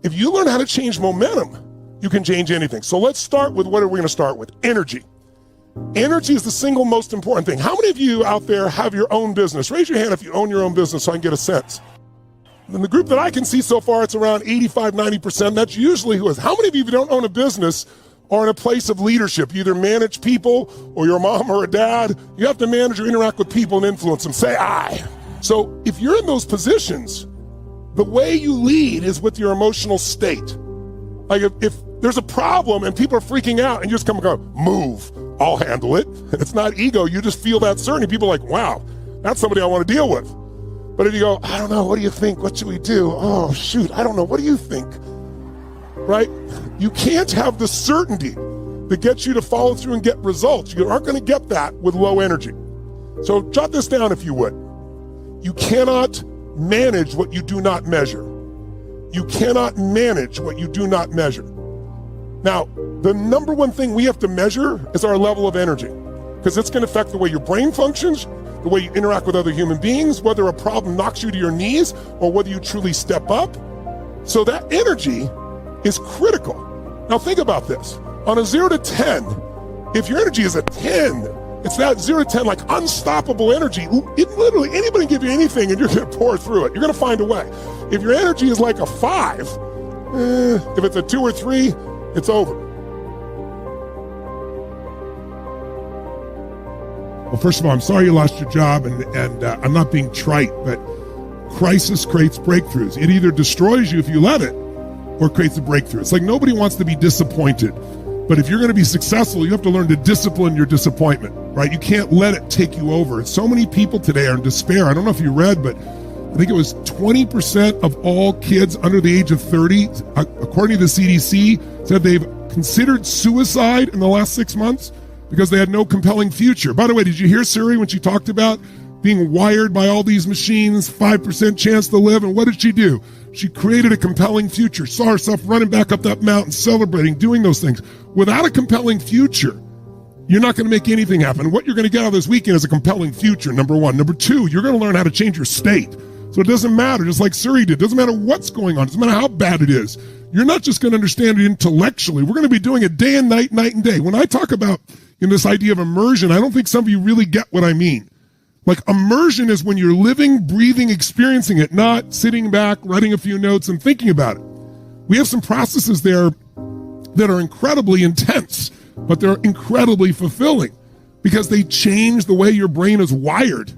If you learn how to change momentum, you can change anything. So let's start with, what are we gonna start with? Energy. Energy is the single most important thing. How many of you out there have your own business? Raise your hand if you own your own business so I can get a sense. In the group that I can see so far, it's around 85, 90%. That's usually who is. How many of you, if you don't own a business, are in a place of leadership? You either manage people, or you're a mom or a dad. You have to manage or interact with people and influence them. Say I. So if you're in those positions, the way you lead is with your emotional state. Like if there's a problem and people are freaking out and you just come and go, move, I'll handle it. It's not ego, you just feel that certainty. People are like, wow, that's somebody I want to deal with. But if you go, I don't know, what do you think? What should we do? Oh, shoot, I don't know, what do you think? Right? You can't have the certainty that gets you to follow through and get results. You aren't going to get that with low energy. So jot this down if you would. You cannot manage what you do not measure. You cannot manage what you do not measure. Now, the number one thing we have to measure is our level of energy, because it's going to affect the way your brain functions, the way you interact with other human beings, whether a problem knocks you to your knees or whether you truly step up. So that energy is critical. Now think about this. On a 0 to 10, if your energy is a 10, it's that 0 to 10, like unstoppable energy. It literally, anybody can give you anything and you're going to pour through it. You're going to find a way. If your energy is like a 5, if it's a 2 or 3, it's over. Well, first of all, I'm sorry you lost your job, and I'm not being trite, but crisis creates breakthroughs. It either destroys you if you let it, or creates a breakthrough. It's like nobody wants to be disappointed. But if you're going to be successful, you have to learn to discipline your disappointment, right? You can't let it take you over. So many people today are in despair. I don't know if you read, but I think it was 20% of all kids under the age of 30, according to the CDC, said they've considered suicide in the last 6 months because they had no compelling future. By the way, did you hear Siri when she talked about being wired by all these machines, 5% chance to live? And what did she do? She created a compelling future, saw herself running back up that mountain, celebrating, doing those things. Without a compelling future, you're not going to make anything happen. What you're going to get out of this weekend is a compelling future, number one. Number two, you're going to learn how to change your state. So it doesn't matter, just like Siri did. It doesn't matter what's going on. It doesn't matter how bad it is. You're not just going to understand it intellectually. We're going to be doing it day and night, night and day. When I talk about this idea of immersion, I don't think some of you really get what I mean. Like, immersion is when you're living, breathing, experiencing it, not sitting back, writing a few notes and thinking about it. We have some processes there that are incredibly intense, but they're incredibly fulfilling because they change the way your brain is wired.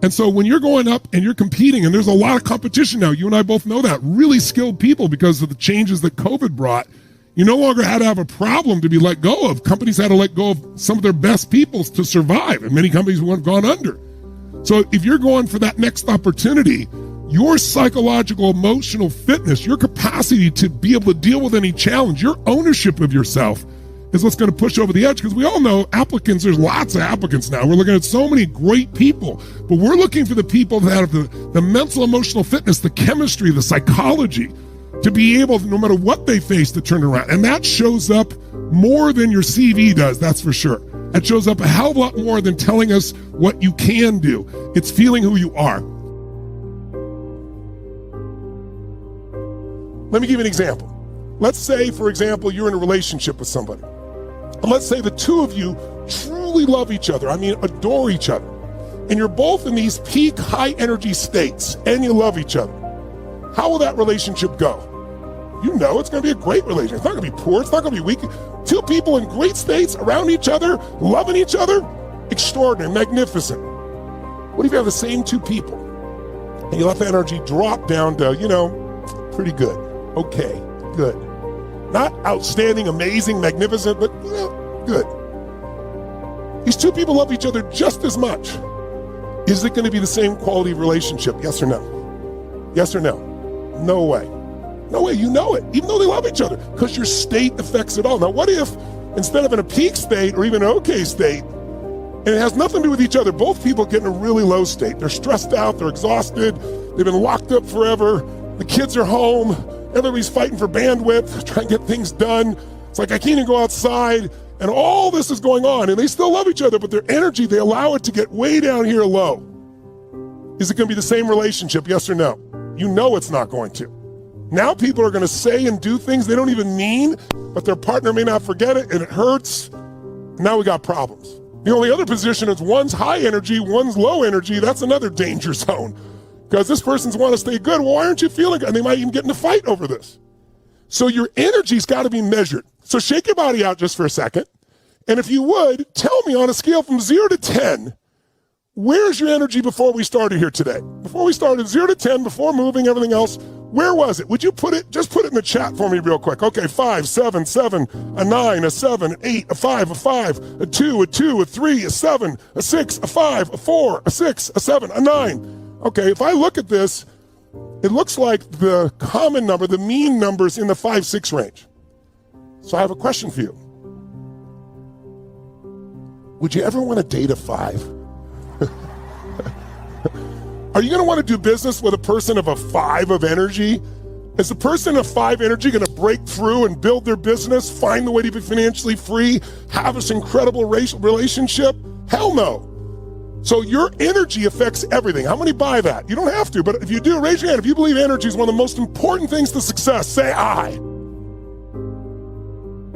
And so when you're going up and you're competing, and there's a lot of competition now, you and I both know that, really skilled people because of the changes that COVID brought, you no longer had to have a problem to be let go of. Companies had to let go of some of their best people to survive, and many companies have gone under. So if you're going for that next opportunity, your psychological, emotional fitness, your capacity to be able to deal with any challenge, your ownership of yourself is what's going to push over the edge. Because we all know applicants, there's lots of applicants now. We're looking at so many great people, but we're looking for the people that have the mental, emotional fitness, the chemistry, the psychology to be able, no matter what they face, to turn around. And that shows up more than your CV does, that's for sure. It shows up a hell of a lot more than telling us what you can do. It's feeling who you are. Let me give you an example. Let's say, for example, you're in a relationship with somebody. And let's say the two of you truly love each other. I mean, adore each other. And you're both in these peak high energy states and you love each other. How will that relationship go? You know it's going to be a great relationship. It's not going to be poor. It's not going to be weak. Two people in great states around each other, loving each other, extraordinary, magnificent. What if you have the same two people and you let the energy drop down to, pretty good, okay, good. Not outstanding, amazing, magnificent, but good. These two people love each other just as much. Is it going to be the same quality of relationship? Yes or no? Yes or no? No way. No way, you know it, even though they love each other, because your state affects it all. Now, what if instead of in a peak state or even an okay state, and it has nothing to do with each other, both people get in a really low state. They're stressed out, they're exhausted, they've been locked up forever, the kids are home, everybody's fighting for bandwidth, trying to get things done. It's like, I can't even go outside, and all this is going on, and they still love each other, but their energy, they allow it to get way down here low. Is it going to be the same relationship, yes or no? You know it's not going to. Now people are going to say and do things they don't even mean, but their partner may not forget it, and it hurts. Now we got problems. The only other position is one's high energy, one's low energy. That's another danger zone. Because this person's want to stay good. Well, why aren't you feeling good? And they might even get in a fight over this. So your energy's got to be measured. So shake your body out just for a second. And if you would, tell me on a scale from 0 to 10, where's your energy before we started here today? Before we started, 0 to 10, before moving, everything else, where was it? Would you just put it in the chat for me real quick. Okay, 5, 7, 7, a 9, a 7, an 8, a 5, a 5, a 2, a 2, a 3, a 7, a 6, a 5, a 4, a 6, a 7, a 9. Okay, if I look at this, it looks like the common number, the mean number's in the 5, 6 range. So I have a question for you. Would you ever want to date a 5? Are you going to want to do business with a person of a 5 of energy? Is a person of 5 energy going to break through and build their business, find the way to be financially free, have this incredible relationship? Hell no. So your energy affects everything. How many buy that? You don't have to, but if you do, raise your hand. If you believe energy is one of the most important things to success, say I.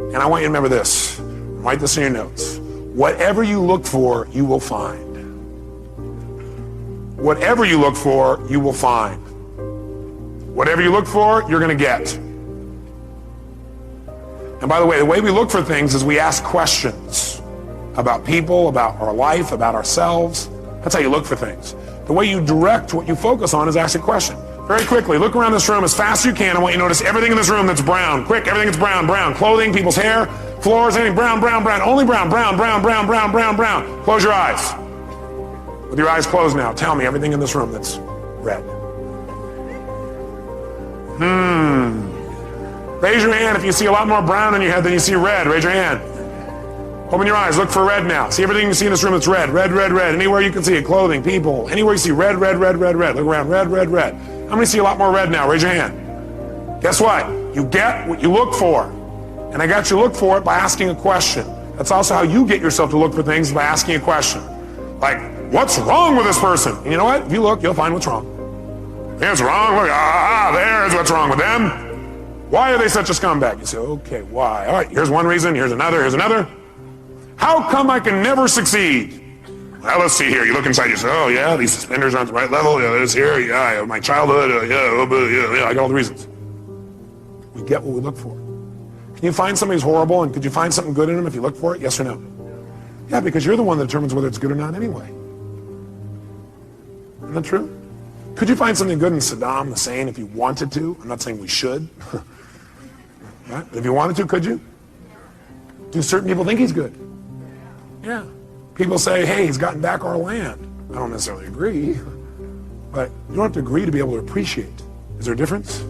And I want you to remember this. Write this in your notes. Whatever you look for, you will find. Whatever you look for, you will find. Whatever you look for, you're going to get. And by the way we look for things is we ask questions about people, about our life, about ourselves. That's how you look for things. The way you direct what you focus on is ask a question. Very quickly, look around this room as fast as you can. I want you to notice everything in this room that's brown. Quick, everything that's brown, brown. Clothing, people's hair, floors, anything brown, brown, brown. Only brown, brown, brown, brown, brown, brown, brown. Close your eyes. With your eyes closed now, tell me everything in this room that's red. Raise your hand if you see a lot more brown in your head than you see red. Raise your hand. Open your eyes, look for red now. See everything you see in this room that's red, red, red, red. Anywhere you can see it, clothing, people, anywhere you see red, red, red, red, red. Look around, red, red, red. How many see a lot more red now? Raise your hand. Guess what? You get what you look for. And I got you to look for it by asking a question. That's also how you get yourself to look for things, by asking a question. Like, what's wrong with this person? And you know what? If you look, you'll find what's wrong. There's wrong. Look, there's what's wrong with them. Why are they such a scumbag? You say, okay, why? All right, here's one reason, here's another, here's another. How come I can never succeed? Well, let's see here. You look inside, you say, oh yeah, these suspenders aren't the right level. Yeah, this here, yeah, my childhood, yeah, I got all the reasons. We get what we look for. Can you find somebody who's horrible, and could you find something good in them if you look for it? Yes or no? Yeah, because you're the one that determines whether it's good or not anyway. Isn't that true? Could you find something good in Saddam Hussein if you wanted to? I'm not saying we should. Right? If you wanted to, could you? Do certain people think he's good? Yeah. People say, hey, he's gotten back our land. I don't necessarily agree, but you don't have to agree to be able to appreciate. Is there a difference?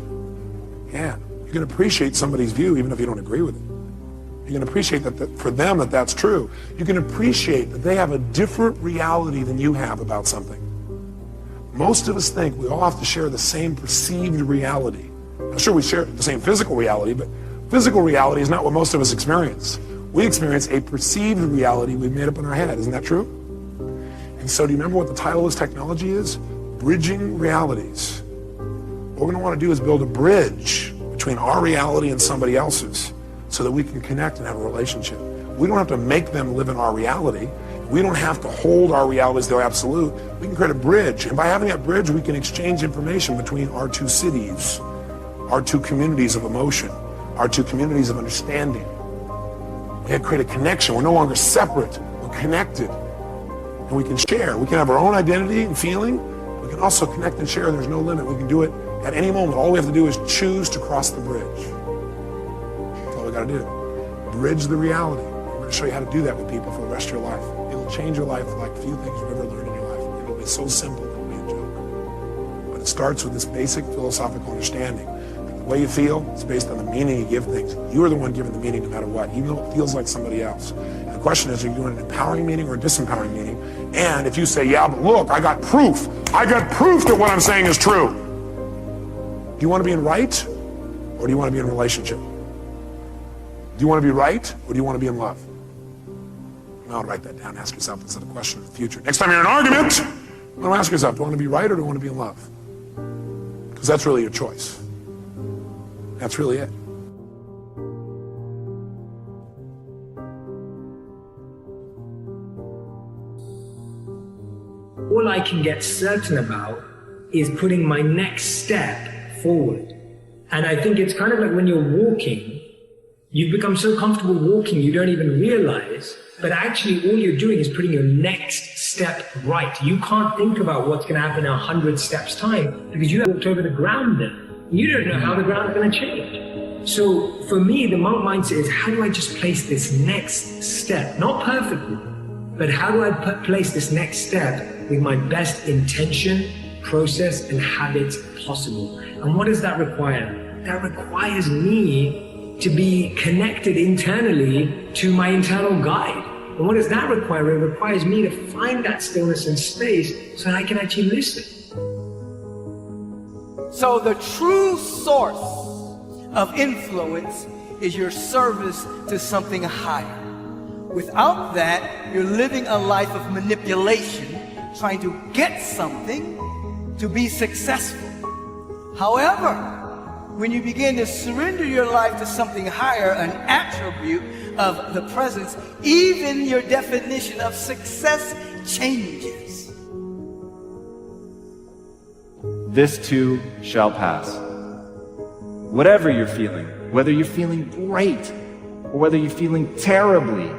Yeah. You can appreciate somebody's view even if you don't agree with it. You can appreciate that for them that's true. You can appreciate that they have a different reality than you have about something. Most of us think we all have to share the same perceived reality. I'm sure we share the same physical reality, but physical reality is not what most of us experience. We experience a perceived reality we've made up in our head. Isn't that true? And so do you remember what the title of this technology is? Bridging realities. What we're going to want to do is build a bridge between our reality and somebody else's so that we can connect and have a relationship. We don't have to make them live in our reality. We don't have to hold our reality as their absolute. We can create a bridge. And by having that bridge, we can exchange information between our two cities, our two communities of emotion, our two communities of understanding. We can create a connection. We're no longer separate. We're connected. And we can share. We can have our own identity and feeling. We can also connect and share. There's no limit. We can do it at any moment. All we have to do is choose to cross the bridge. That's all we got to do. Bridge the reality. I'm going to show you how to do that with people for the rest of your life. It'll change your life like few things you've ever learned in your life. It'll be so simple, it'll be a joke. But it starts with this basic philosophical understanding. The way you feel is based on the meaning you give things. You are the one giving the meaning no matter what, even though it feels like somebody else. And the question is, are you doing an empowering meaning or a disempowering meaning? And if you say, yeah, but look, I got proof. I got proof that what I'm saying is true. Do you want to be in right, or do you want to be in a relationship? Do you want to be right, or do you want to be in love? I'll write that down. Ask yourself instead of a question of the future. Next time you're in an argument, ask yourself, do you want to be right or do you want to be in love? Because that's really your choice. That's really it. All I can get certain about is putting my next step forward. And I think it's kind of like when you're walking, you've become so comfortable walking you don't even realize, but actually all you're doing is putting your next step right. You can't think about what's going to happen in 100 steps time because you have walked over the ground then. You don't know how the ground is going to change. So for me, the monk mindset is, how do I just place this next step? Not perfectly, but how do I place this next step with my best intention, process, and habits possible? And what does that require? That requires me to be connected internally to my internal guide. And what does that require? It requires me to find that stillness and space so that I can actually listen. So the true source of influence is your service to something higher. Without that, you're living a life of manipulation, trying to get something to be successful. However, when you begin to surrender your life to something higher, an attribute of the presence, even your definition of success changes. This too shall pass. Whatever you're feeling, whether you're feeling great or whether you're feeling terribly,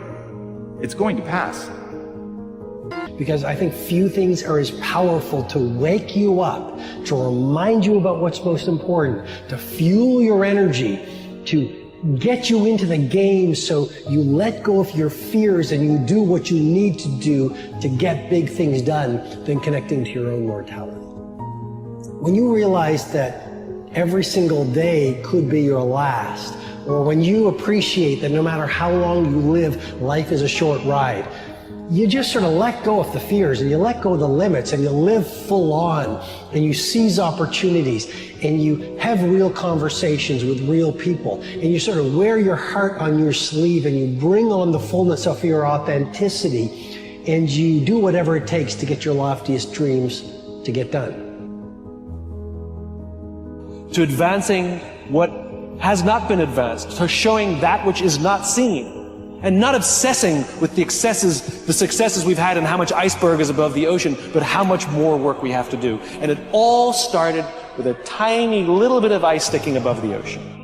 it's going to pass. Because I think few things are as powerful to wake you up, to remind you about what's most important, to fuel your energy, to get you into the game so you let go of your fears and you do what you need to do to get big things done than connecting to your own mortality. When you realize that every single day could be your last, or when you appreciate that no matter how long you live, life is a short ride, you just sort of let go of the fears and you let go of the limits and you live full on and you seize opportunities and you have real conversations with real people and you sort of wear your heart on your sleeve and you bring on the fullness of your authenticity and you do whatever it takes to get your loftiest dreams to get done. To advancing what has not been advanced, to showing that which is not seen. And not obsessing with the successes we've had and how much iceberg is above the ocean, but how much more work we have to do. And it all started with a tiny little bit of ice sticking above the ocean.